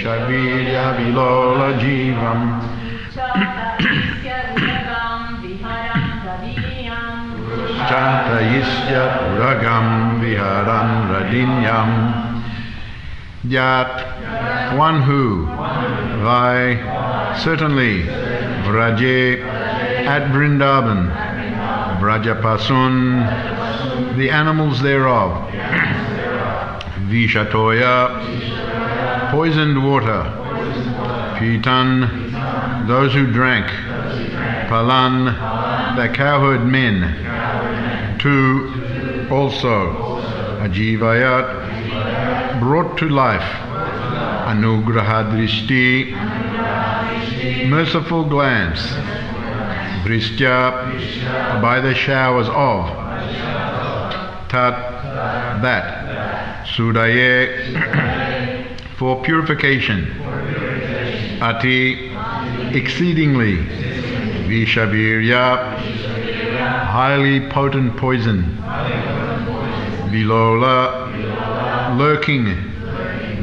Vishabirya Vilola Jivam Chatayisya Uragam Viharam Radinyam Yat, one who, Vai, certainly, Vraje, at Vrindavan, Vrajapasun, the animals thereof, Vishatoya, poisoned water, Pitan, those who drank, Palan, the cowherd men, two, also, Ajivayat, brought to life, Anugrahadrishti, merciful glance, Vristya, by the showers of, Tat, that, Sudaye, for purification, Ati, exceedingly, Vishabirya, highly potent poison, Vilola, lurking,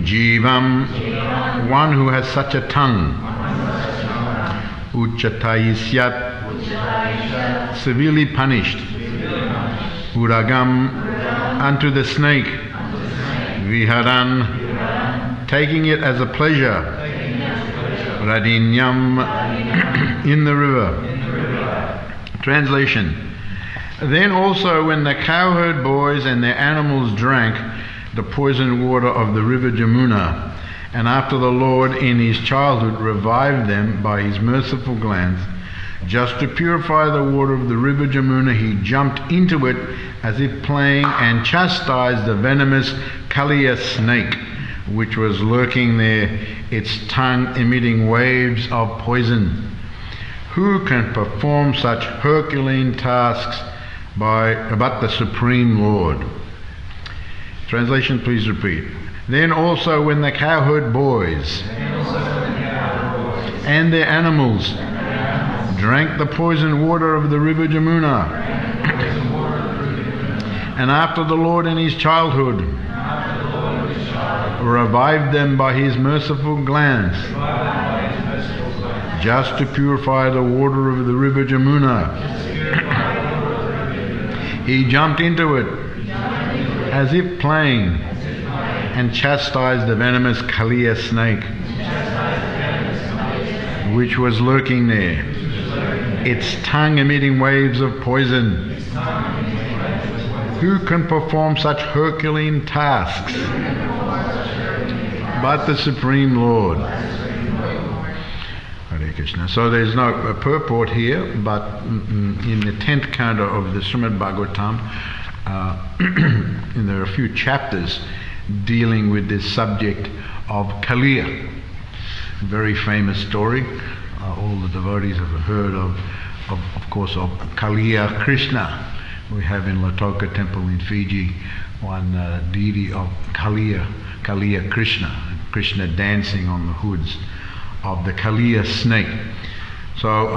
Jivam, one who has such a tongue, Uchatayisyat, severely punished, Uragam, unto the snake, Viharan, taking it as a pleasure, Radinyam, in the river. Translation. Then also when the cowherd boys and their animals drank the poisoned water of the river Jamuna, and after the Lord in his childhood revived them by his merciful glance, just to purify the water of the river Jamuna, he jumped into it as if playing and chastised the venomous Kaliya snake, which was lurking there, its tongue emitting waves of poison. Who can perform such Herculean tasks but the Supreme Lord? Translation, please repeat. Then also when the cowherd boys and their animals drank the poisoned water of the river Jamuna, and after the Lord in his childhood revived them by his merciful glance, just to purify the water of the river Jamuna, he jumped into it as if playing and chastised the venomous Kaliya snake, which was lurking there, its tongue emitting waves of poison. Who can perform such Herculean tasks but the Supreme Lord? Hare Krishna. So there's no purport here, but in the 10th canto of the Srimad Bhagavatam, and there are a few chapters dealing with this subject of Kaliya. Very famous story. All the devotees have heard of course, of Kaliya Krishna. We have in Latoka temple in Fiji one deity of Kaliya Krishna dancing on the hoods of the Kaliya snake. So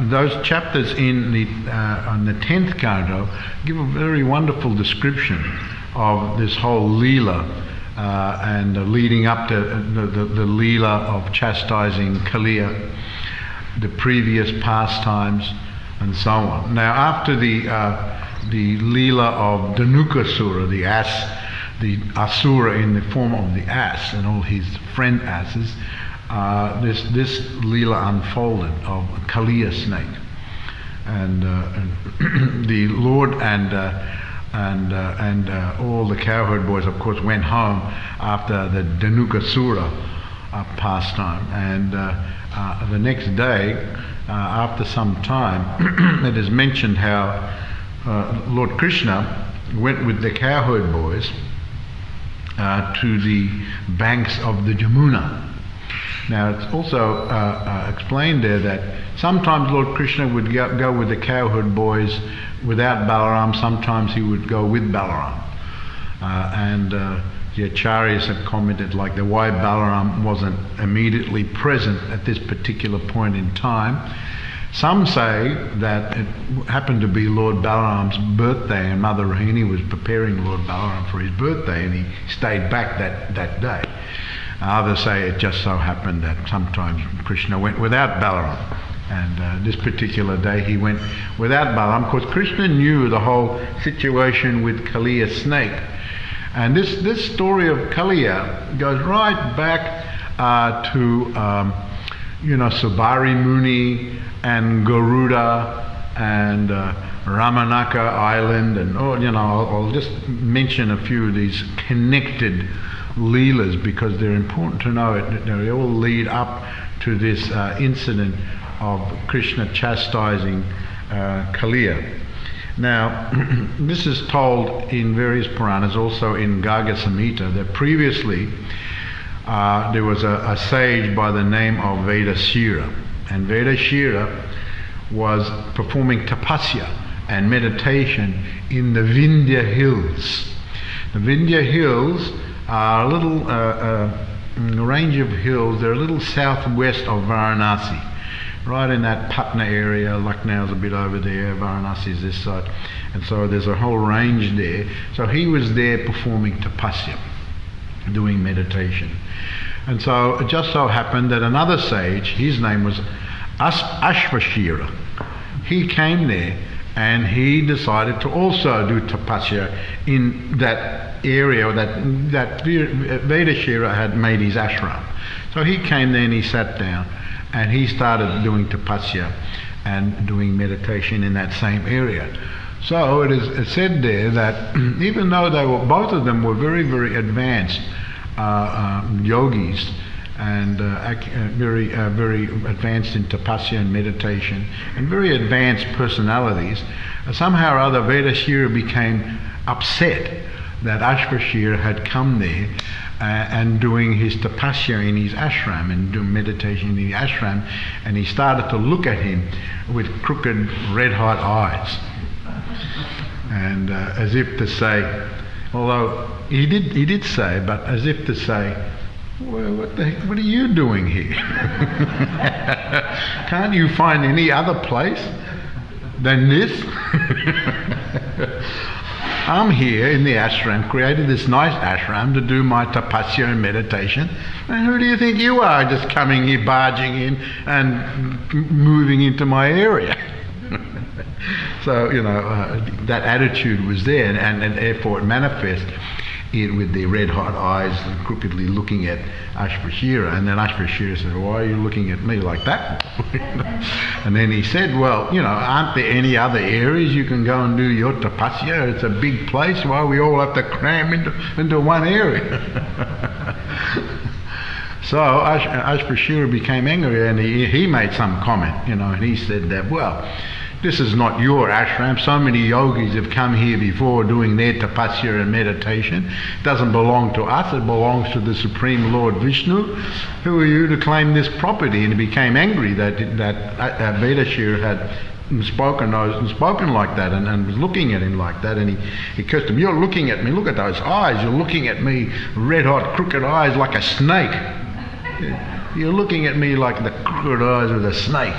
those chapters on the 10th canto give a very wonderful description of this whole Leela and leading up to the Leela of chastising Kaliya, the previous pastimes, and so on. Now after the Leela of Dhanukasura, the ass, the Asura in the form of the ass and all his friend asses, this Leela unfolded of Kaliya snake, and the Lord and all the cowherd boys, of course, went home after the Dhanukasura pastime, and the next day, after some time, it is mentioned how Lord Krishna went with the cowherd boys to the banks of the Jamuna. Now it's also explained there that sometimes Lord Krishna would go with the cowherd boys without Balaram, sometimes he would go with Balaram. And the Acharyas have commented like why Balaram wasn't immediately present at this particular point in time. Some say that it happened to be Lord Balaram's birthday and Mother Rohini was preparing Lord Balaram for his birthday and he stayed back that day. Others say it just so happened that sometimes Krishna went without Balaram. And this particular day he went without Balaram because Krishna knew the whole situation with Kaliya snake. And this story of Kaliya goes right back to Subari Muni and Garuda and Ramanaka Island, and I'll just mention a few of these connected leelas because they're important to know it. They all lead up to this incident of Krishna chastising Kaliya. Now, this is told in various Puranas, also in Garga Samhita, that previously there was a sage by the name of Vedashira, and Vedashira was performing tapasya and meditation in the Vindhya hills. The Vindhya hills are a little range of hills. They're a little southwest of Varanasi, right in that Patna area. Lucknow's a bit over there, Varanassi's this side, and so there's a whole range there. So he was there performing tapasya, doing meditation. And so it just so happened that another sage, his name was Ashvashira, he came there and he decided to also do tapasya in that area that Vedashira had made his ashram. So he came there and he sat down and he started doing tapasya and doing meditation in that same area. So it is said there that even though both of them were very, very advanced yogis and very advanced in tapasya and meditation and very advanced personalities, somehow or other Vedashira became upset that Ashvashira had come there and doing his tapasya in his ashram and doing meditation in the ashram, and he started to look at him with crooked red hot eyes, and as if to say, although he did say, but as if to say, well, what are you doing here? Can't you find any other place than this? I'm here in the ashram, created this nice ashram to do my tapasya and meditation, and who do you think you are, just coming here, barging in and moving into my area? So, that attitude was there, and therefore it manifests with the red hot eyes and crookedly looking at Ashvashira. And then Ashvashira said, why are you looking at me like that? And then he said, well, aren't there any other areas you can go and do your tapasya? It's a big place. Why we all have to cram into one area? So Ashvashira became angry, and he made some comment, and he said that, well, this is not your ashram. So many yogis have come here before doing their tapasya and meditation. It doesn't belong to us, it belongs to the Supreme Lord Vishnu. Who are you to claim this property? And he became angry that Vedashira had spoken like that and was looking at him like that, and he cursed him. You're looking at me, look at those eyes, you're looking at me, red hot crooked eyes like a snake. You're looking at me like the crooked eyes of a snake.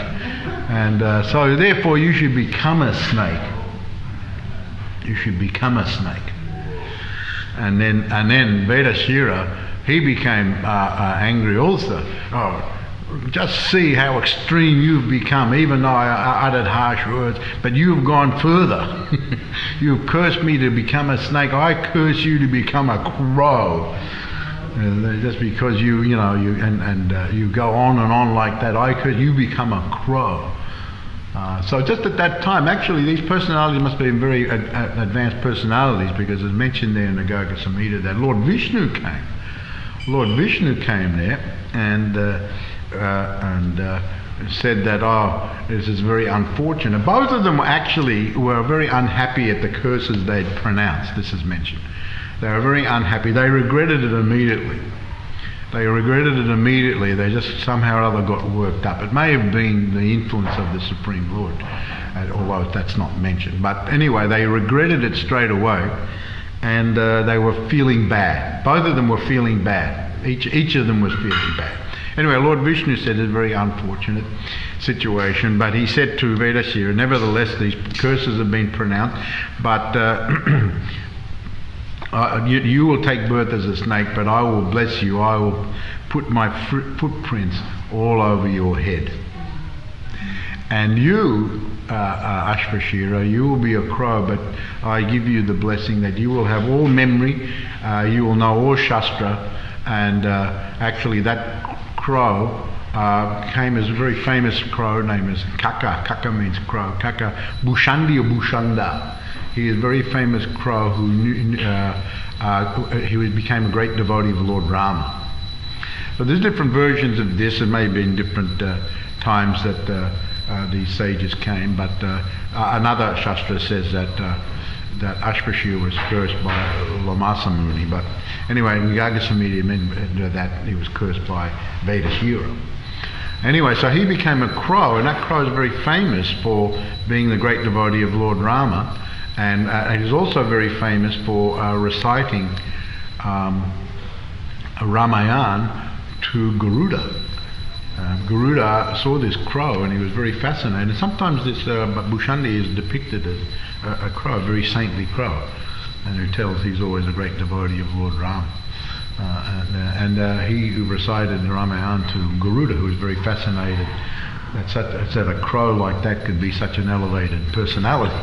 And so therefore you should become a snake. You should become a snake. And then Vedashira, he became angry also. Oh, just see how extreme you've become, even though I uttered harsh words, but you've gone further. You've cursed me to become a snake. I curse you to become a crow. Just because you go on and on like that, you become a crow. So just at that time, actually, these personalities must be very advanced personalities, because it's mentioned there in the Garga Samhita that Lord Vishnu came. Lord Vishnu came there and said that, this is very unfortunate. Both of them actually were very unhappy at the curses they'd pronounced. This is mentioned. They were very unhappy. They regretted it immediately. They just somehow or other got worked up. It may have been the influence of the Supreme Lord, although that's not mentioned. But anyway, they regretted it straight away, and they were feeling bad. Both of them were feeling bad. Each of them was feeling bad. Anyway, Lord Vishnu said it's a very unfortunate situation, but he said to Vedashira, nevertheless, these curses have been pronounced, but you will take birth as a snake, but I will bless you. I will put my footprints all over your head. And you, Ashvashira, you will be a crow, but I give you the blessing that you will have all memory, you will know all Shastra, and actually that crow came as a very famous crow named as Kaka. Kaka means crow. Kaka, Bushandi or Bushanda. He is a very famous crow who he became a great devotee of Lord Rama. So there's different versions of this. It may have been different times that these sages came, but another Shastra says that Ashvashir was cursed by Lamasa Muni, but anyway, in Yagasamiti meant that he was cursed by Vedashira. Anyway, so he became a crow, and that crow is very famous for being the great devotee of Lord Rama, and he is also very famous for reciting Ramayana to Garuda. Garuda saw this crow and he was very fascinated. Sometimes this Bhushandi is depicted as a crow, a very saintly crow, and who tells he's always a great devotee of Lord Rama. He recited Ramayana to Garuda, who was very fascinated that a crow like that could be such an elevated personality.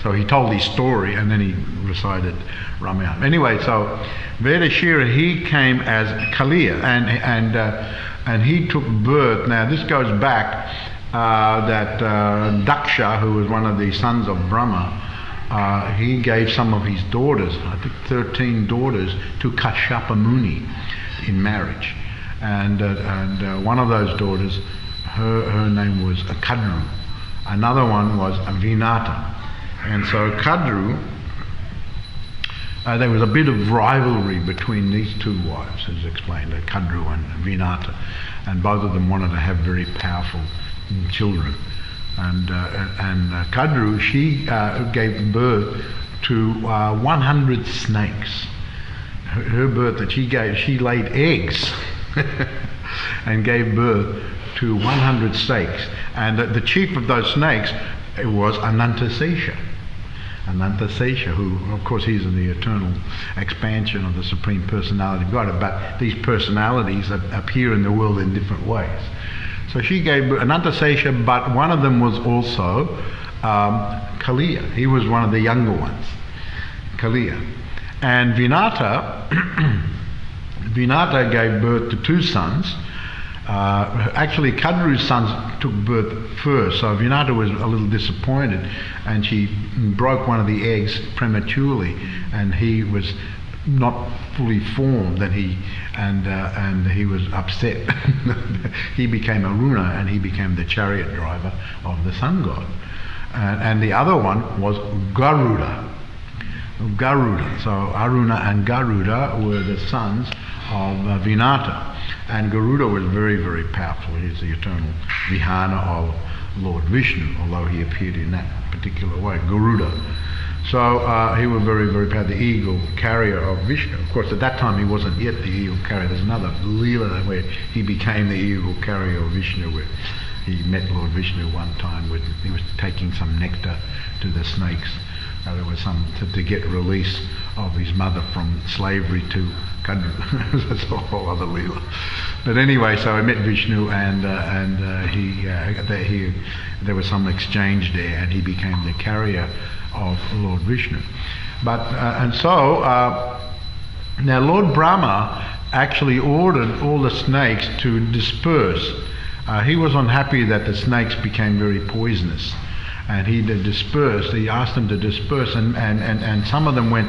So he told his story and then he recited Ramayana. Anyway, so Vedashira, he came as Kaliya, and he took birth. Now this goes back that Daksha, who was one of the sons of Brahma, he gave some of his daughters, I think 13 daughters, to Kashyapa Muni in marriage. And one of those daughters, her name was Kadru. Another one was Vinata. And so Kadru, there was a bit of rivalry between these two wives, as explained, Kadru and Vinata, and both of them wanted to have very powerful children. And Kadru, she gave birth to 100 snakes. Her birth that she laid eggs and gave birth to 100 snakes. And the chief of those snakes was Anantasesha. Anantasesha, who, of course, he's in the eternal expansion of the Supreme Personality of God, but these personalities appear in the world in different ways. So she gave Anantasesha, but one of them was also Kaliya. He was one of the younger ones, Kaliya. And Vinata, Vinata gave birth to two sons. Actually, Kadru's sons took birth first, so Vinata was a little disappointed, and she broke one of the eggs prematurely, and he was not fully formed, and he was upset. He became Aruna, and he became the chariot driver of the sun god. And the other one was Garuda. So Aruna and Garuda were the sons of Vinata. And Garuda was very, very powerful. He's the eternal Vihana of Lord Vishnu, although he appeared in that particular way, Garuda. So he was very, very powerful, the eagle carrier of Vishnu. Of course, at that time he wasn't yet the eagle carrier. There's another Leela where he became the eagle carrier of Vishnu, where he met Lord Vishnu one time when he was taking some nectar to the snakes. There was some to get release of his mother from slavery to Kadru. That's a whole other Leela. But anyway, so I met Vishnu, and there was some exchange there, and he became the carrier of Lord Vishnu. But now Lord Brahma actually ordered all the snakes to disperse. He was unhappy that the snakes became very poisonous, and he dispersed. He asked them to disperse, and some of them went.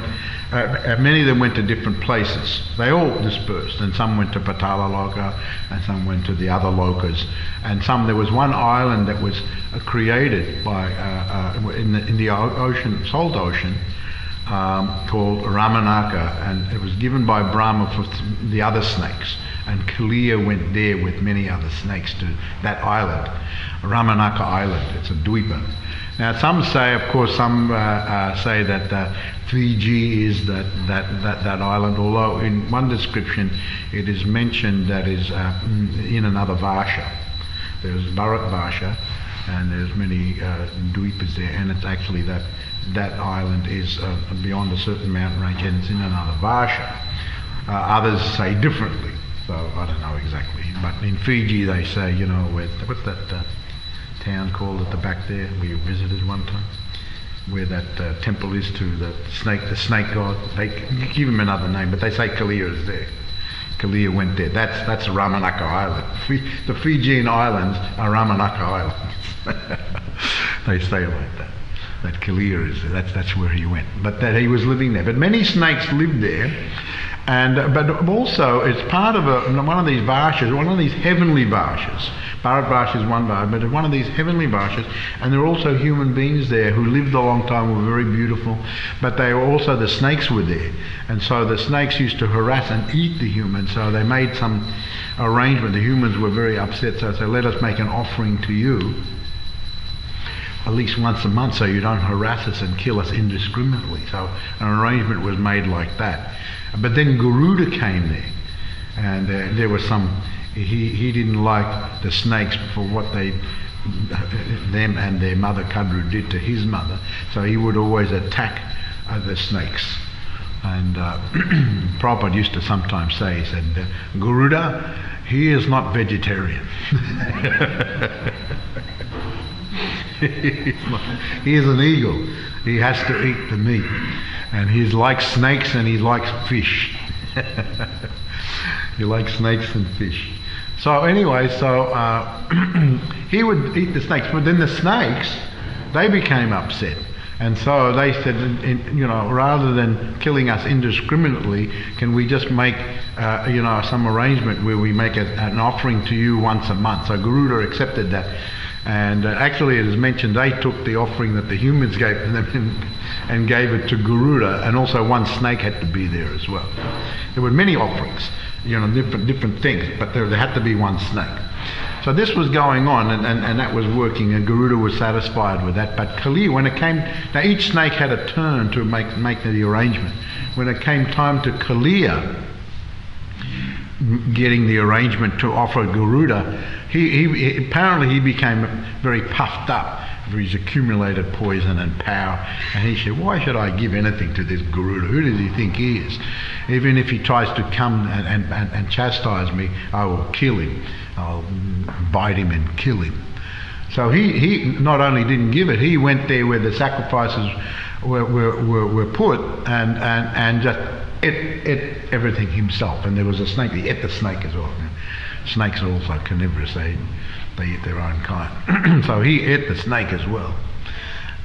Many of them went to different places. They all dispersed, and some went to Patala Loka, and some went to the other lokas, and there was one island that was created by in the ocean, salt ocean, called Ramanaka, and it was given by Brahma for the other snakes. And Kaliya went there with many other snakes to that island, Ramanaka Island. It's a Dvipa. Now some say, of course, say that Fiji is that island, although in one description it is mentioned that is in another Vasha. There's Bharat Vasha, and there's many Dvipas there, and it's actually that that island is beyond a certain mountain range and it's in another Varsha. Others say differently, so I don't know exactly. But in Fiji they say, you know, what's that town called at the back there? We visited one time, where that temple is to the snake god. They give him another name, but they say Kalia is there. Kalia went there. That's Ramanaka Island. The Fijian islands are Ramanaka Islands. They say like that. That Kalia is there. That's where he went. But that he was living there. But many snakes lived there. And but also it's part of one of these varshas, one of these heavenly varshas. Bharat Varsha is one varsha, but one of these heavenly varshas, and there are also human beings there who lived a long time, were very beautiful, but they were also, the snakes were there, and so the snakes used to harass and eat the humans, so they made some arrangement. The humans were very upset, so they said, let us make an offering to you at least once a month so you don't harass us and kill us indiscriminately. So an arrangement was made like that. But then Garuda came there, and there was some, he didn't like the snakes for what them and their mother Kadru did to his mother, so he would always attack the snakes. And Prabhupada used to sometimes say, he said, Garuda, he is not vegetarian. He is an eagle. He has to eat the meat. And he likes snakes and he likes fish. He likes snakes and fish. So anyway, he would eat the snakes, but then the snakes, they became upset. And so they said, you know, rather than killing us indiscriminately, can we just make, you know, some arrangement where we make an offering to you once a month? So Garuda accepted that. And actually it is mentioned they took the offering that the humans gave to them and gave it to Garuda, and also one snake had to be there as well. There were many offerings, you know, different things, but there had to be one snake. So this was going on, and that was working, and Garuda was satisfied with that. But Kali, when it came, now each snake had a turn to make the arrangement. When it came time to Kalia getting the arrangement to offer Garuda, he apparently he became very puffed up for his accumulated poison and power, and he said, why should I give anything to this Garuda? Who does he think he is? Even if he tries to come and chastise me, I will kill him. I'll bite him and kill him. So he not only didn't give it, he went there where the sacrifices were put and just ate everything himself. And there was a snake, he ate the snake as well. Snakes are also carnivorous, they eat their own kind. So he ate the snake as well.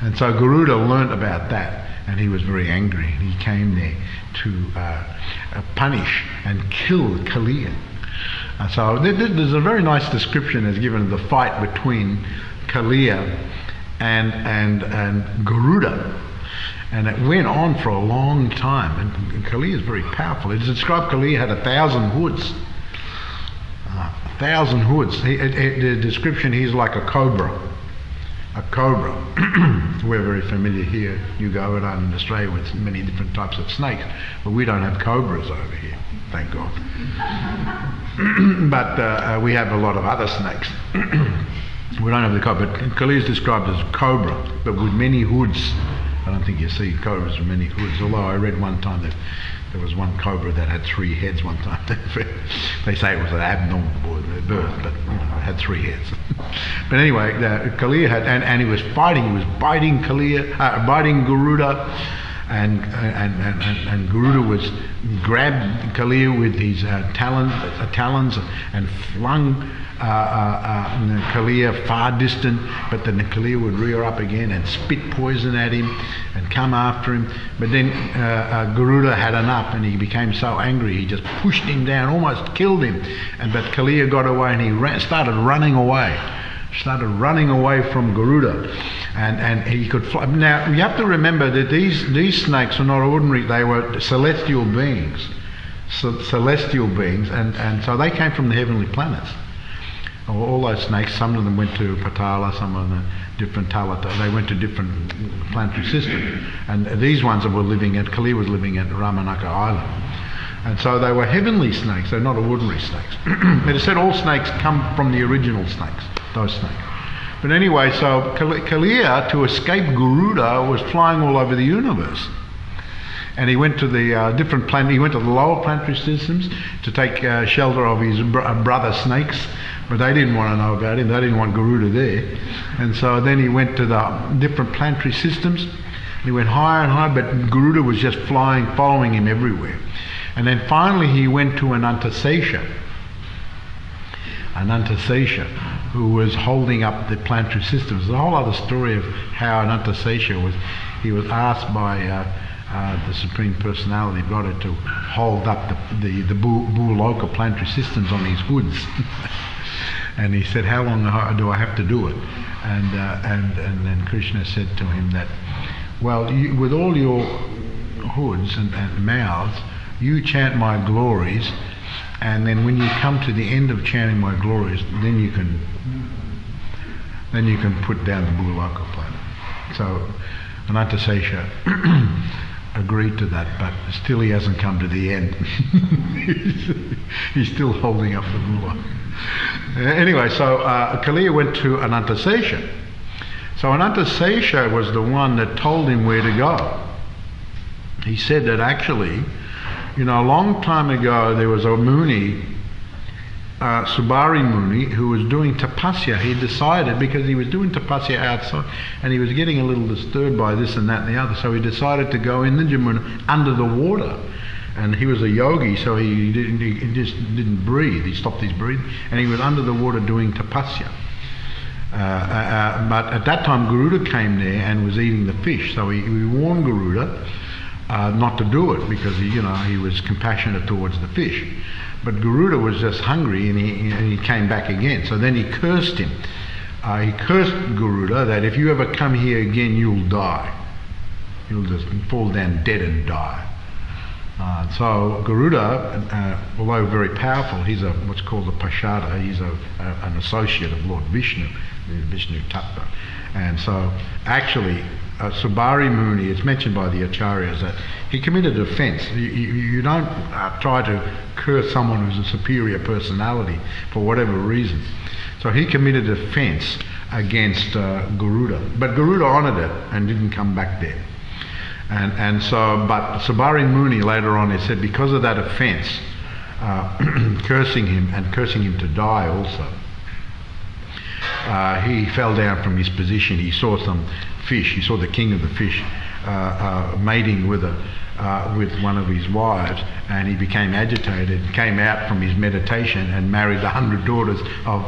And so Garuda learnt about that, and he was very angry. He came there to punish and kill Kalia. So there's a very nice description as given of the fight between Kalia and Garuda. And it went on for a long time. And Kalia is very powerful. It's described Kalia had 1,000 hoods. 1,000 hoods. The description, he's like a cobra. A cobra. We're very familiar here, New Govardhana in Australia, with many different types of snakes, but we don't have cobras over here, thank God. But we have a lot of other snakes. We don't have the cobra, but Kalia is described as a cobra, but with many hoods. I don't think you see cobras with many hoods, although I read one time that there was one cobra that had 3 heads one time. They say it was an abnormal birth, but you know, it had 3 heads. But anyway, Kalia had, and he was biting biting Garuda, and Garuda was grabbed Kalia with his talons and flung Kalia far distant, but then Kalia would rear up again and spit poison at him and come after him. But then Garuda had enough, and he became so angry he just pushed him down, almost killed him. But Kalia got away, and he started running away from Garuda, and he could fly. Now you have to remember that these snakes were not ordinary; they were celestial beings, and so they came from the heavenly planets. All those snakes, some of them went to Patala, some of them different Talata. They went to different planetary systems, and these ones that were living at Kali was living at Ramanaka Island, and so they were heavenly snakes. They're not ordinary snakes. It is said all snakes come from the original snakes, those snakes. But anyway, so Kaliya, to escape Garuda, was flying all over the universe. And he went to the different planet. He went to the lower planetary systems to take shelter of his brother snakes, but they didn't want to know about him. They didn't want Garuda there. And so then he went to the different planetary systems. He went higher and higher, but Garuda was just flying, following him everywhere. And then finally he went to Anantasesha, who was holding up the planetary systems. There's a whole other story of how Anantasesha was. He was asked by the Supreme Personality Buddha to hold up the Bhuloka planetary systems on his hoods. And he said, how long do I have to do it? And then Krishna said to him that, well, with all your hoods and mouths, you chant my glories, and then when you come to the end of chanting my glories, then you can put down the Bhuloka planet. So Anantasesha agreed to that, but still he hasn't come to the end. He's still holding up the Bhuloka. Anyway, so Kaliya went to Anantasesha. So Anantasesha was the one that told him where to go. He said that actually, a long time ago there was a Muni, Subari Muni, who was doing tapasya. He decided, because he was doing tapasya outside and he was getting a little disturbed by this and that and the other, so he decided to go in the Jamuna under the water. And he was a yogi, so he just didn't breathe. He stopped his breathing and he was under the water doing tapasya. But at that time Garuda came there and was eating the fish, so he warned Garuda not to do it, because he was compassionate towards the fish. But Garuda was just hungry, and he came back again. So then he cursed him. He cursed Garuda that if you ever come here again, you'll die. You'll just fall down dead and die. So Garuda, although very powerful, he's what's called a Pashada. He's an associate of Lord Vishnu, Vishnu Tattva. And so actually, Subari Muni, it's mentioned by the Acharyas that he committed offence. You don't try to curse someone who's a superior personality for whatever reason. So he committed offence against Garuda. But Garuda honoured it and didn't come back there. And so, but Subari Muni later on, he said, because of that offence, cursing him to die also, he fell down from his position. He saw some fish. He saw the king of the fish mating with one of his wives, and he became agitated, came out from his meditation and married 100 daughters of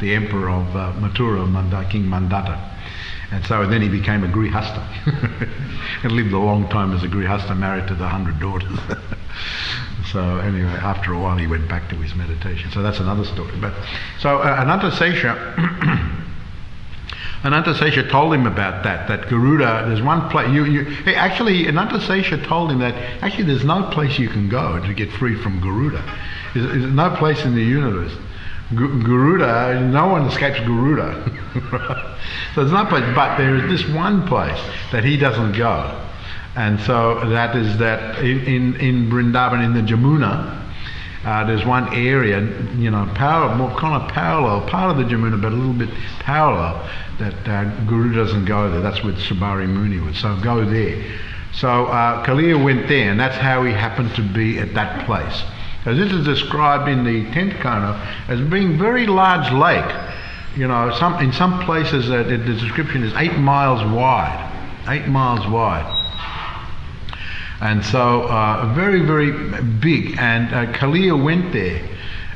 the emperor of Mathura, King Mandata. And so then he became a Grihastha and lived a long time as a Grihastha, married to the 100 daughters. So anyway, after a while he went back to his meditation. So that's another story. But so Anantasesha told him about that Garuda, there's one place, Anantasesha told him that actually there's no place you can go to get free from Garuda. There's no place in the universe. Garuda, no one escapes Garuda. So there's no place, but there is this one place that he doesn't go. And so that is that in Vrindavan, in the Jamuna, there's one area, more kind of parallel, part of the Jamuna, but a little bit parallel, that Guru doesn't go there. That's where Subari Muni was. So go there. So Kaliya went there, and that's how he happened to be at that place. So this is described in the 10th Canto as being very large lake. In some places the description is 8 miles wide. 8 miles wide. And so very, very big. And Kaliya went there,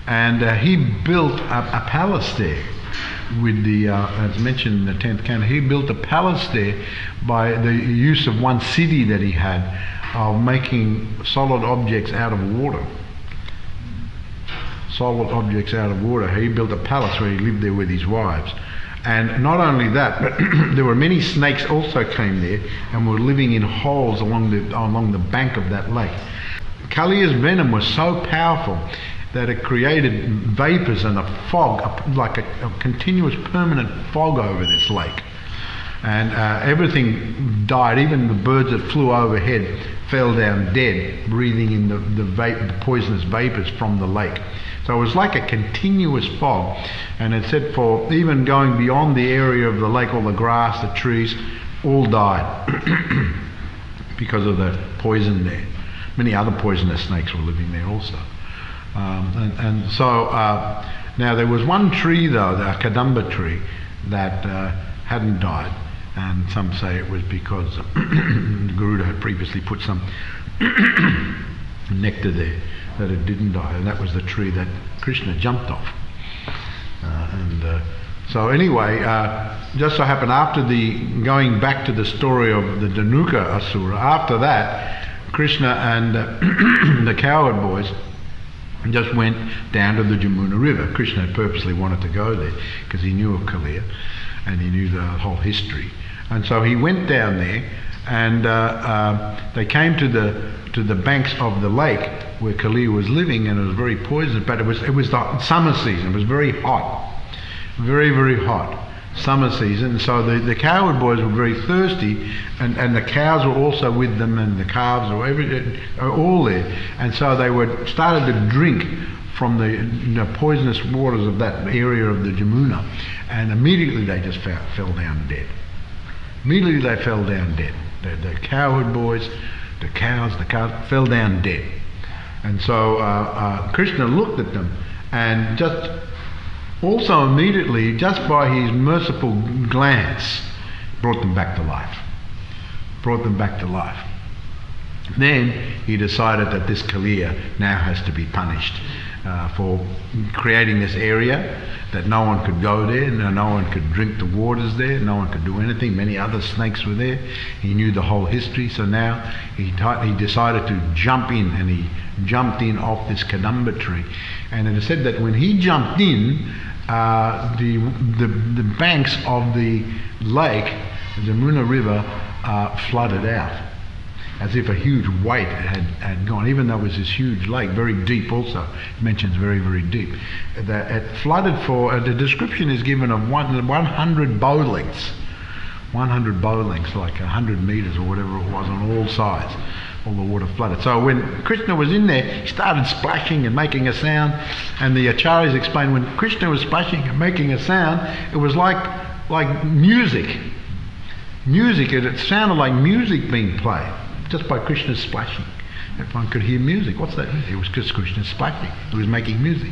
and he built a palace there. With the, as mentioned in the 10th Canto, he built a palace there by the use of one siddhi that he had of making solid objects out of water. Solid objects out of water. He built a palace where he lived there with his wives. And not only that, but there were many snakes also came there and were living in holes along the bank of that lake. Kaliya's venom was so powerful that it created vapors and a fog, like a continuous permanent fog over this lake. and everything died. Even the birds that flew overhead fell down dead, breathing in the poisonous vapors from the lake. So it was like a continuous fog, and it said for even going beyond the area of the lake, all the grass, the trees, all died because of the poison there. Many other poisonous snakes were living there also. So now there was one tree though, the Kadamba tree, that hadn't died, and some say it was because Garuda had previously put some nectar there that it didn't die, and that was the tree that Krishna jumped off. So anyway, just so happened after going back to the story of the Dhanuka Asura, after that Krishna and the cowherd boys just went down to the Jamuna River. Krishna had purposely wanted to go there because he knew of Kaliya and he knew the whole history, and so he went down there, and they came to the banks of the lake where Kaliya was living, and it was very poisonous. But it was the summer season. It was very hot, very, very hot summer season. So the cowherd boys were very thirsty, and the cows were also with them, and the calves were all there, and so they started to drink from the poisonous waters of that area of the Jamuna, and immediately they just fell down dead. Immediately they fell down dead. The cowherd boys, the cows fell down dead. And so Krishna looked at them, and just also immediately, just by his merciful glance, brought them back to life. Brought them back to life. Then he decided that this Kaliya now has to be punished for creating this area that no one could go there, no one could drink the waters there, no one could do anything. Many other snakes were there. He knew the whole history, so now he decided to jump in, and he jumped in off this Kadamba tree. And it is said that when he jumped in, the banks of the lake, the Jamuna River, flooded out, as if a huge weight had gone, even though it was this huge lake, very deep also. It mentions very, very deep. It flooded for, the description is given of 100 bow lengths. 100 bow lengths, like 100 meters or whatever it was, on all sides. All the water flooded. So when Krishna was in there, he started splashing and making a sound, and the acharyas explained when Krishna was splashing and making a sound, it was like music. Music, it sounded like music being played, just by Krishna's splashing. Everyone could hear music. What's that? It was just Krishna splashing. He was making music.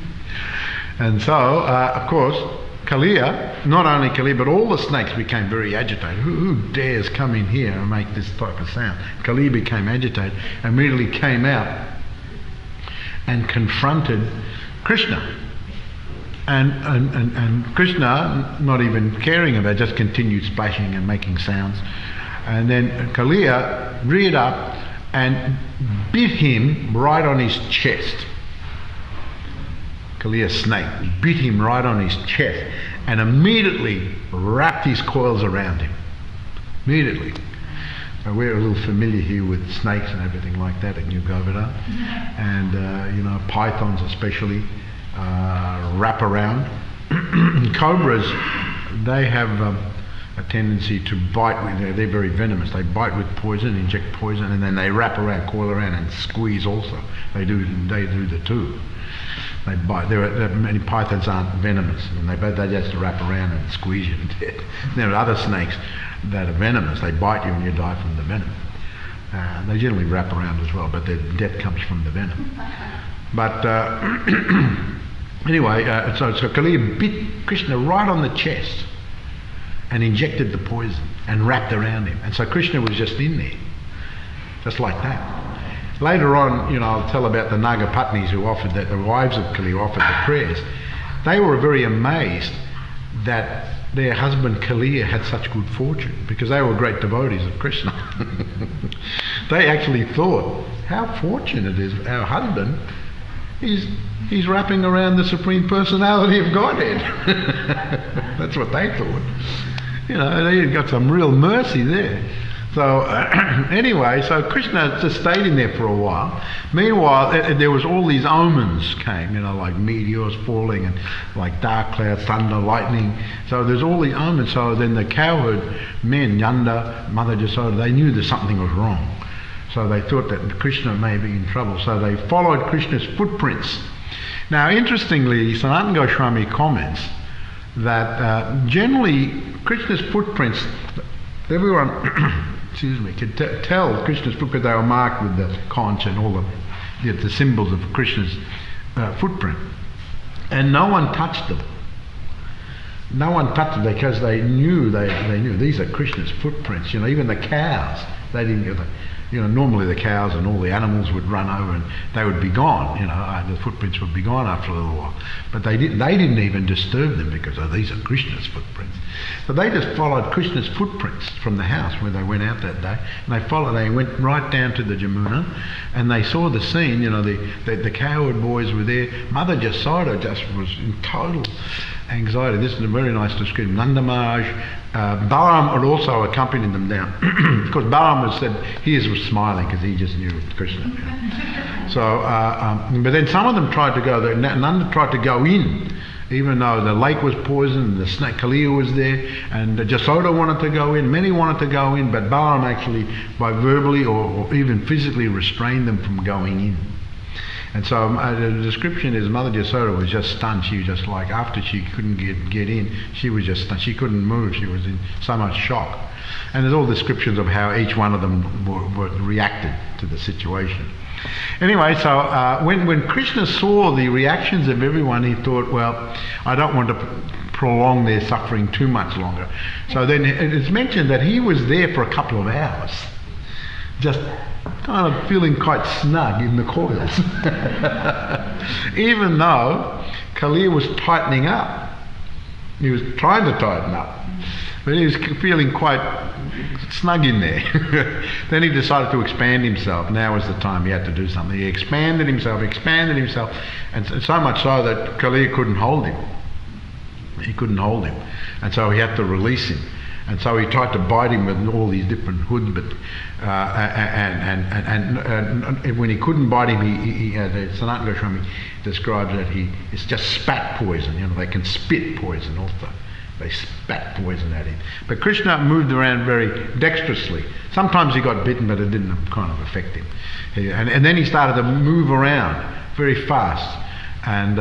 And so, of course, Kaliya, not only Kaliya, but all the snakes became very agitated. Who dares come in here and make this type of sound? Kaliya became agitated, immediately came out and confronted Krishna. And Krishna, not even caring about it, just continued splashing and making sounds. And then Kaliya reared up and bit him right on his chest. Kaliya's snake bit him right on his chest and immediately wrapped his coils around him. Immediately. So we're a little familiar here with snakes and everything like that at New Govardhana, and pythons especially wrap around. Cobras, they have a tendency to bite with, they're very venomous. They bite with poison, inject poison, and then they wrap around, coil around, and squeeze also. They do the two. They bite. Many pythons aren't venomous, and they just wrap around and squeeze you to death. There are other snakes that are venomous. They bite you and you die from the venom. They generally wrap around as well, but their death comes from the venom. But anyway, so Kaliya bit Krishna right on the chest and injected the poison and wrapped around him. And so Krishna was just in there, just like that. Later on, I'll tell about the Nagapatnis who offered that, the wives of Kaliya offered the prayers. They were very amazed that their husband Kaliya had such good fortune, because they were great devotees of Krishna. They actually thought, how fortunate is our husband, he's wrapping around the Supreme Personality of Godhead. That's what they thought. They got some real mercy there. So anyway, so Krishna just stayed in there for a while. Meanwhile, there was all these omens came, like meteors falling and like dark clouds, thunder, lightning. So there's all these omens. So then the cowherd men, Yanda, Mother Jasoda, they knew that something was wrong. So they thought that Krishna may be in trouble. So they followed Krishna's footprints. Now, interestingly, Sanatana Goswami comments that generally Krishna's footprints, everyone could tell Krishna's footprints, because they were marked with the conch and all the symbols of Krishna's footprint. And no one touched them. No one touched them because they knew these are Krishna's footprints. Even the cows, they didn't. Normally the cows and all the animals would run over and they would be gone. The footprints would be gone after a little while. But they didn't even disturb them because these are Krishna's footprints. So they just followed Krishna's footprints from the house where they went out that day. And they went right down to the Jamuna, and they saw the scene. The cowherd boys were there. Mother Jasoda just was in total anxiety. This is a very nice description. Nanda Maharaj, Balaram had also accompanied them down. Because Balaram said he was smiling because he just knew it was Krishna. So, but then some of them tried to go there. Nanda tried to go in, even though the lake was poisoned, the snake Kalia was there, and Jasoda wanted to go in. Many wanted to go in, but Balaram actually, by verbally or even physically, restrained them from going in. And so the description is Mother Jasoda was just stunned. She was just like, after she couldn't get in, she was just stunned. She couldn't move. She was in so much shock. And there's all descriptions of how each one of them reacted to the situation. Anyway, so when Krishna saw the reactions of everyone, he thought, well, I don't want to prolong their suffering too much longer. So then it's mentioned that he was there for a couple of hours, just kind of feeling quite snug in the coils. Even though Kalia was tightening up. He was trying to tighten up, but he was feeling quite snug in there. Then he decided to expand himself. Now was the time he had to do something. He expanded himself, and so much so that Kalia couldn't hold him. He couldn't hold him, and so he had to release him. And so he tried to bite him with all these different hoods, but and when he couldn't bite him, Sanatana Goswami describes that it's just spat poison. They can spit poison also. They spat poison at him. But Krishna moved around very dexterously. Sometimes he got bitten, but it didn't kind of affect him. And then he started to move around very fast. And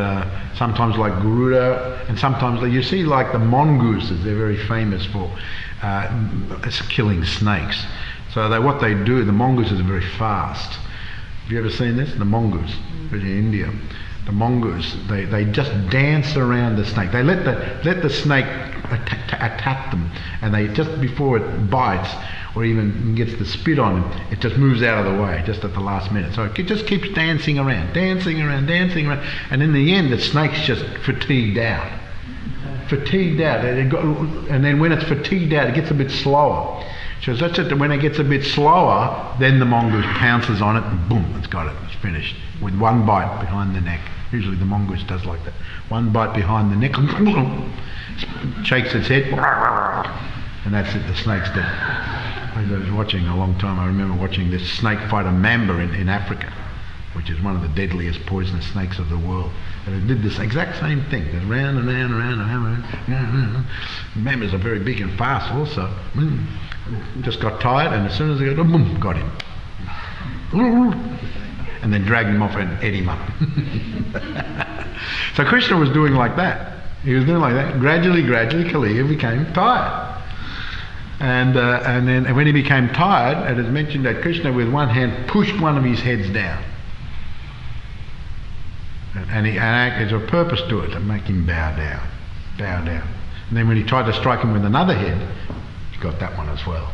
sometimes like Garuda, and sometimes you see like the mongooses, they're very famous for killing snakes. So what they do, the mongooses are very fast. Have you ever seen this? The mongoose, in India. The mongoose, they just dance around the snake. They let the snake attack them, and they just before it bites or even gets the spit on him, it just moves out of the way just at the last minute. So it just keeps dancing around, and in the end the snake's just fatigued out. And then when it's fatigued out, it gets a bit slower. So that's it. When it gets a bit slower, then the mongoose pounces on it, and boom, it's got it. It's finished with one bite behind the neck. Usually the mongoose does like that. One bite behind the neck, shakes its head, and that's it. The snake's dead. I was watching a long time. I remember watching this snake fight a mamba in Africa, which is one of the deadliest poisonous snakes of the world. And it did this exact same thing. It round and round and round and round. Mambas are very big and fast also. Just got tired, and as soon as they got, boom, got him. And then dragged him off and ate him up. So Krishna was doing like that. He was doing like that. Gradually, Kalia became tired. And then when he became tired, it is mentioned that Krishna with one hand pushed one of his heads down. And there's a purpose to it, to make him bow down. And then when he tried to strike him with another head, he got that one as well.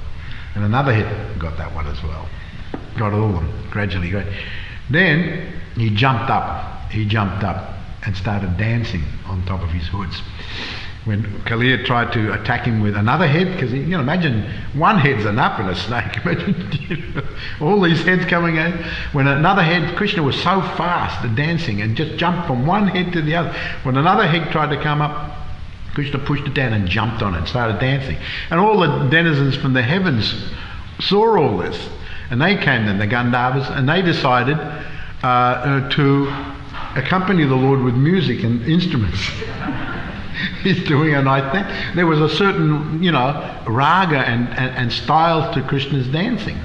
And another head, got that one as well. Got all of them, gradually. Then he jumped up and started dancing on top of his hoods. When Kalia tried to attack him with another head, because imagine one head's enough in a snake. Imagine all these heads coming out. When another head, Krishna was so fast at dancing and just jumped from one head to the other. When another head tried to come up, Krishna pushed it down and jumped on it and started dancing. And all the denizens from the heavens saw all this, and they came then, the Gandharvas, and they decided to accompany the Lord with music and instruments. He's doing a nice thing. There was a certain, raga and style to Krishna's dancing.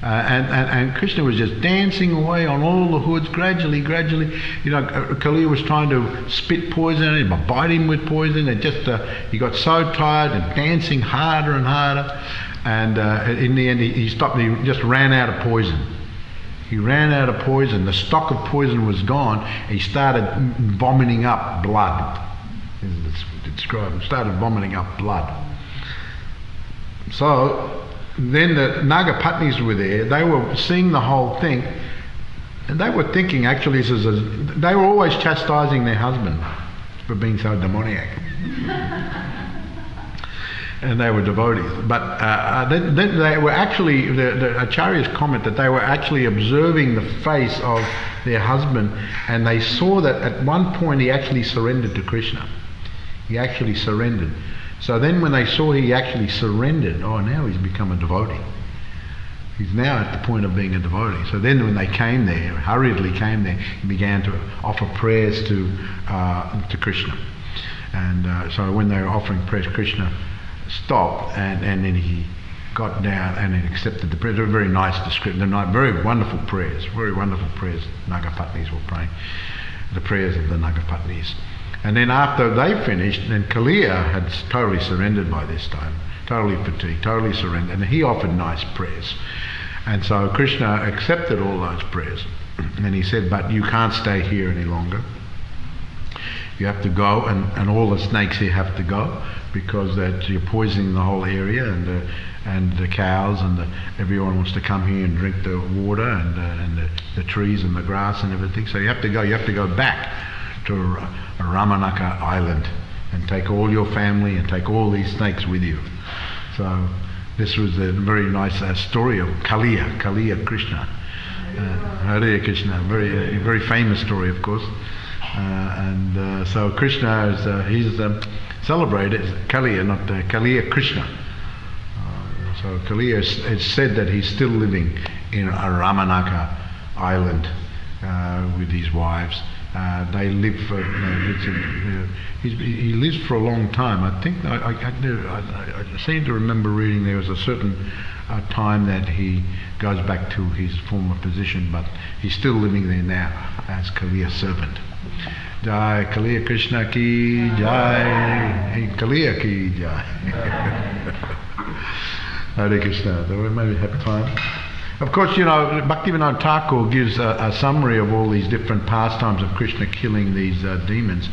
And Krishna was just dancing away on all the hoods, gradually. Kaliya was trying to spit poison at him, bite him with poison, and he got so tired and dancing harder and harder. And in the end, he stopped. He just ran out of poison. He ran out of poison. The stock of poison was gone. He started vomiting up blood. Started vomiting up blood. So then the Nagapatnis were there. They were seeing the whole thing, and they were thinking, actually, they were always chastising their husband for being so demoniac. And they were devotees. But then they were actually, the Acharyas comment that they were actually observing the face of their husband, and they saw that at one point he actually surrendered to Krishna. He actually surrendered. So then when they saw he actually surrendered, now he's become a devotee. He's now at the point of being a devotee. So then when they came there, hurriedly came there, he began to offer prayers to Krishna. And so when they were offering prayers, Krishna stopped, and then he got down and then accepted the prayers. They were very nice description. They're very wonderful prayers. Very wonderful prayers. Nagapatnis were praying the prayers of the Nagapatnis. And then after they finished, then Kaliya had totally surrendered by this time, totally fatigued, totally surrendered, and he offered nice prayers. And so Krishna accepted all those prayers. And he said, but you can't stay here any longer. You have to go, and all the snakes here have to go, because that you're poisoning the whole area, and the cows, and everyone wants to come here and drink the water, and the trees and the grass and everything. So you have to go back to Ramanaka Island and take all your family and take all these snakes with you. So this was a very nice story of Kaliya Krishna. Hare Krishna, very famous story, of course. So Krishna is he's celebrated as Kaliya, not Kaliya Krishna. So Kaliya is said that he's still living in Ramanaka Island with his wives. They live for. He lives for a long time. I think I seem to remember reading there was a certain time that he goes back to his former position, but he's still living there now as Kaliya's servant. Jai Kaliya Krishna ki Jai, Kaliya ki Jai. Hare Krishna. Do we maybe have time? Of course, Bhaktivinoda Thakur gives a summary of all these different pastimes of Krishna killing these demons,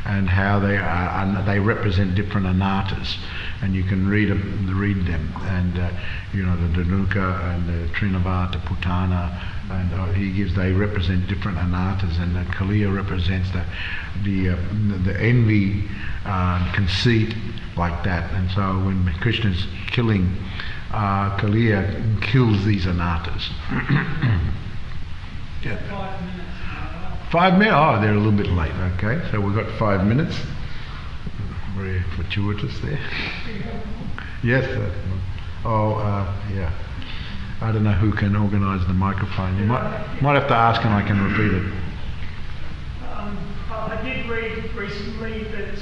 and how they represent different anartas, and you can read them, and the Dhanuka and the Trinavata, Putana, and they represent different anartas, and the Kaliya represents the envy, conceit, like that. And so when Krishna's killing, Kaliya kills these anartas. Yeah. 5 minutes? Oh, they're a little bit late. Okay, so we've got 5 minutes. Very fortuitous there. Yes. Yeah. I don't know who can organise the microphone. You might have to ask and I can repeat it. I did read recently that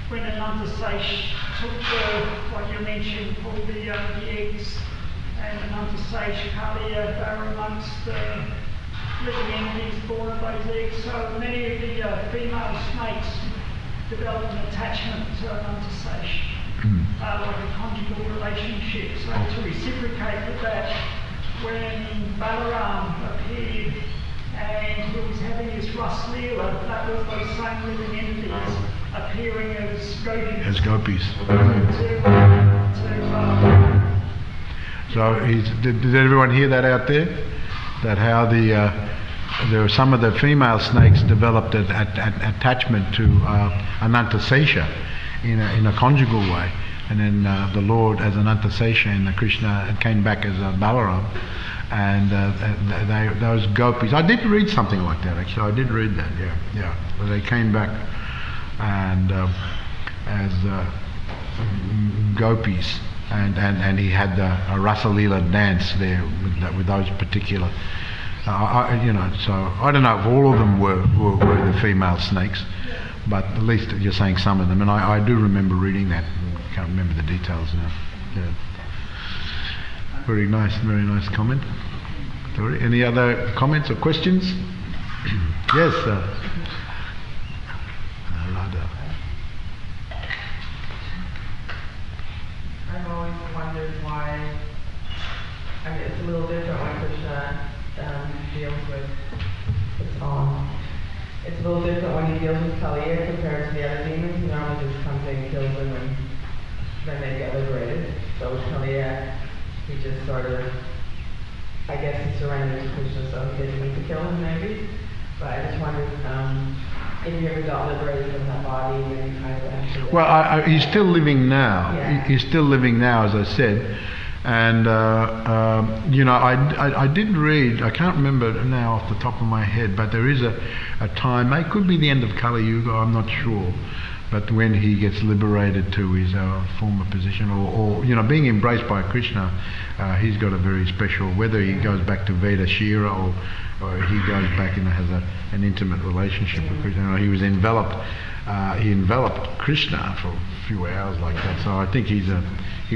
when Ananta Seish took what you mentioned, all the eggs, and Ananta Seish, Kaliya, they were amongst the living entities born of those eggs. So many of the female snakes developed an attachment to Ananta Seish, like a conjugal relationship. So to reciprocate with that, when Balaram appeared and he was having his Ras Leela, that was those same living entities appearing as gopis. Did everyone hear that out there? That how there were some of the female snakes developed an attachment to Ananta Sesha in a conjugal way, and then the Lord as Ananta Sesha and Krishna came back as Balaram, and those gopis. I did read something like that actually. I did read that. Yeah. Where they came back and as gopis and he had a Rasa Leela dance there with those particular. So I don't know if all of them were the female snakes, but at least you're saying some of them, and I do remember reading that. I can't remember the details now. Yeah. Very nice comment. Sorry. Any other comments or questions? Yes, Radha. I've always wondered why. I mean, it's a little different when Krishna deals with. It's on. It's a little different when he deals with Kaliya compared to the other demons. He normally just comes in, kills them, and then they get liberated. So with Kaliya, he just sort of, I guess he surrendered to Krishna, so he didn't need to kill him maybe. But I just wondered if he ever got liberated from that body and then kind of actually... Well, he's still living now. Yeah. He's still living now, as I said. And, I did read, I can't remember now off the top of my head, but there is a time, it could be the end of Kali Yuga, I'm not sure, but when he gets liberated to his former position, or being embraced by Krishna, he's got a very special, whether he goes back to Veda Shira or he goes back and has an intimate relationship with Krishna. He was enveloped Krishna for a few hours like that. So I think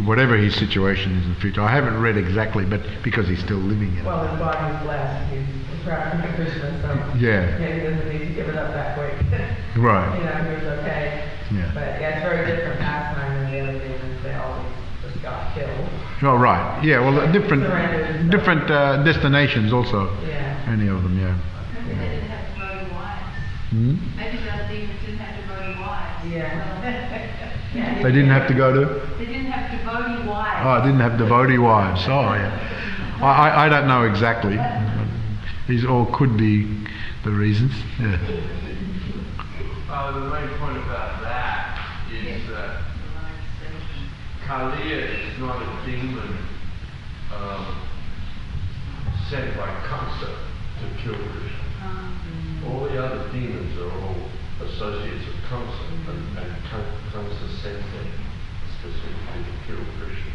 whatever his situation is in the future. I haven't read exactly, but because he's still living in it. Well, his body is blessed. He's trapped in Krishna, so yeah, he doesn't need to give it up that quick. Right. He was okay. Yeah. But yeah, it's very different pastime than the other demons. They always just got killed. Oh, right. Yeah, well, different destinations also. Yeah. Any of them, yeah. Maybe they didn't have devoted wives. Hmm? Maybe those demons didn't have devoted wives. Yeah. They didn't have to go to? They didn't have devotee wives. Oh, didn't have devotee wives. Oh, yeah. I don't know exactly. These all could be the reasons. Yeah. The main point about that is that Kaliya is not a demon sent by Kamsa to kill Krishna. All the other demons are all associates of Kamsa, and Kamsa sent them specifically to kill Krishna.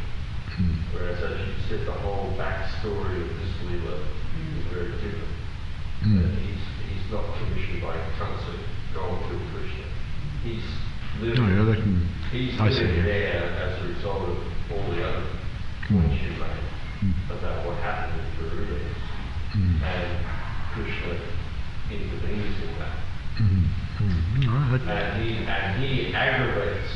Whereas, as you said, the whole backstory of this Leela is very different. He's not commissioned by Kamsa to go and kill Krishna. He's living, there as a result of all the other points you made about what happened with Garuda. And Krishna intervenes in that. And he aggravates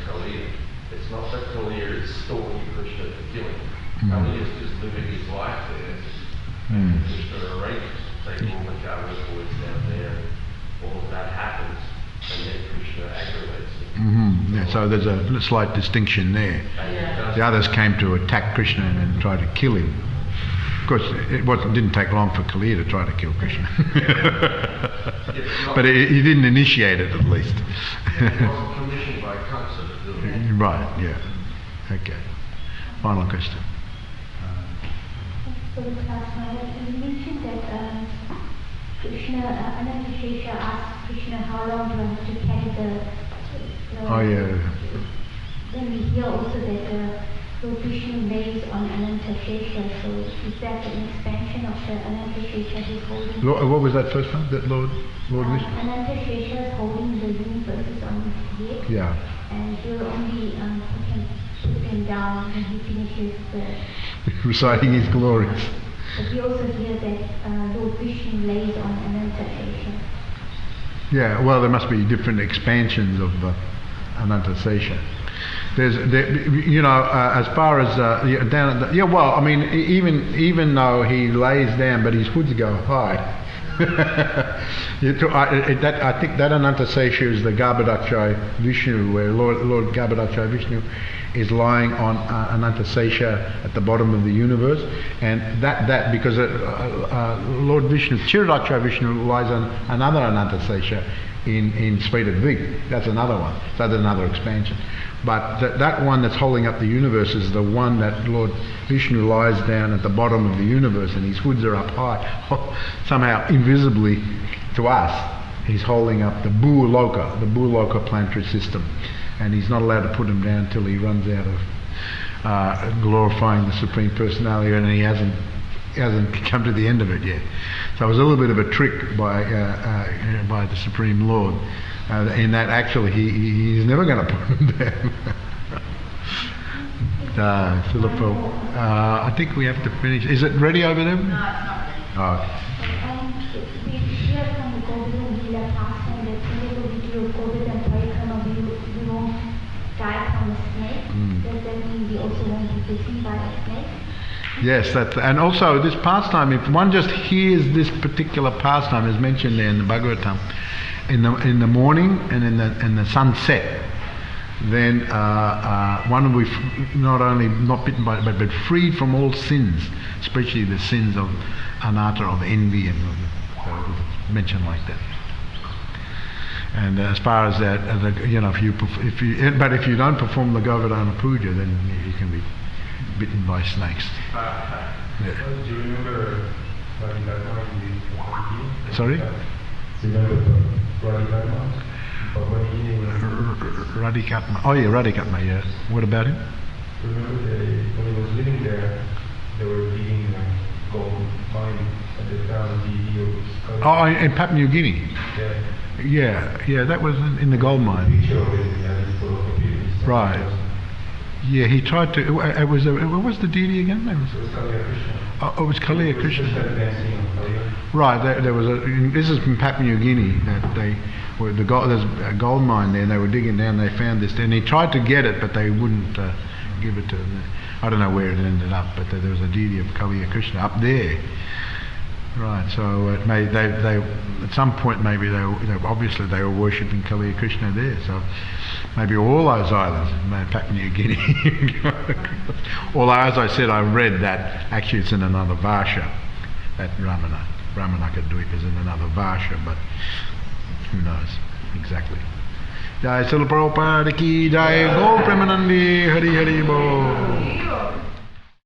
Kaliya. It's not that Kaliya is stalking Krishna to kill him. Kaliya is just living his life there. And Krishna arranges to take all the Kaura's boys down there. All of that happens, and then Krishna aggravates him. Yeah, so there's a slight distinction there. The others came to attack Krishna and then try to kill him. Of course, it didn't take long for Kaliya to try to kill Krishna. But he didn't initiate it, at least. He wasn't commissioned by Kamsa to do it. Right, yeah. Okay. Final question. So, you mentioned that Krishna, Anantashesha asked Krishna how long do I have to carry the... Oh, yeah. Then we hear also that Lord Vishnu lays on Anantashesha, so is that an expansion of the Anantashesha he's holding? What was that first one? That Lord Vishnu? Anantashesha is holding the universes on his head. Yeah. And you're only, you can put him down when he finishes the... Reciting his glories. But we also hear that Lord Vishnu lays on Anantashesha. Yeah, well, there must be different expansions of Anantashesha. As far as down at well, I mean, even though he lays down, but his hoods go high. I think that Anantashesha is the Govardhana Vishnu, where Lord Govardhana Vishnu is lying on Anantashesha at the bottom of the universe, and that because Lord Vishnu, Kshirodakshaya Vishnu, lies on another Anantashesha in Svetabhig. That's another one. So that's another expansion. But that one that's holding up the universe is the one that Lord Vishnu lies down at the bottom of the universe, and his hoods are up high, somehow invisibly to us. He's holding up the Bhuloka planetary system. and he's not allowed to put them down till he runs out of glorifying the Supreme Personality, and he hasn't come to the end of it yet. So it was a little bit of a trick by the Supreme Lord, in that actually he's never going to put them down. Filippo, I think we have to finish. Is it ready over there? No, it's not ready. Oh. We hear from the Govardhana Lila pastime that whenever we do a Govardhana Parikama, we won't die from a snake. Does that mean we also won't be bitten by a snake? Yes, and also this pastime, if one just hears this particular pastime as mentioned there in the Bhagavatam, in the morning and in the sunset, then one will be not only not bitten by it, but freed from all sins, especially the sins of anatta, of envy, and mentioned like that. And as far as that, if you don't perform the Govardhana Puja, then you can be bitten by snakes. Do you remember Radhikatma? Sorry? Do you remember Radhikatma? Radhikatma. Oh yeah, Radhikatma, yeah. What about him? Remember when he was living there, they were digging gold mine and they found the Oh, in Papua New Guinea. Yeah. Yeah, that was in the gold mine. Picture of it, yeah, it's full of computers. Right. Yeah, he tried to. What was the deity again? It was Kaliya Krishna. Oh, it was Kaliya Krishna. Dancing on Kaliya. Right. There was this is from Papua New Guinea that there's a gold mine there, and they were digging down. They found this, and he tried to get it, but they wouldn't give it to him. I don't know where it ended up, but there was a deity of Kaliya Krishna up there. Right. So they at some point maybe they were worshipping Kaliya Krishna there. So maybe all those islands, Papua New Guinea. Although, as I said, I read that actually it's in another Varsha. That Ramanakadweep is in another Varsha, but who knows exactly. Jai Srila Prabhupada ki Jai, Gol Premanandi, Hari Hari Bol.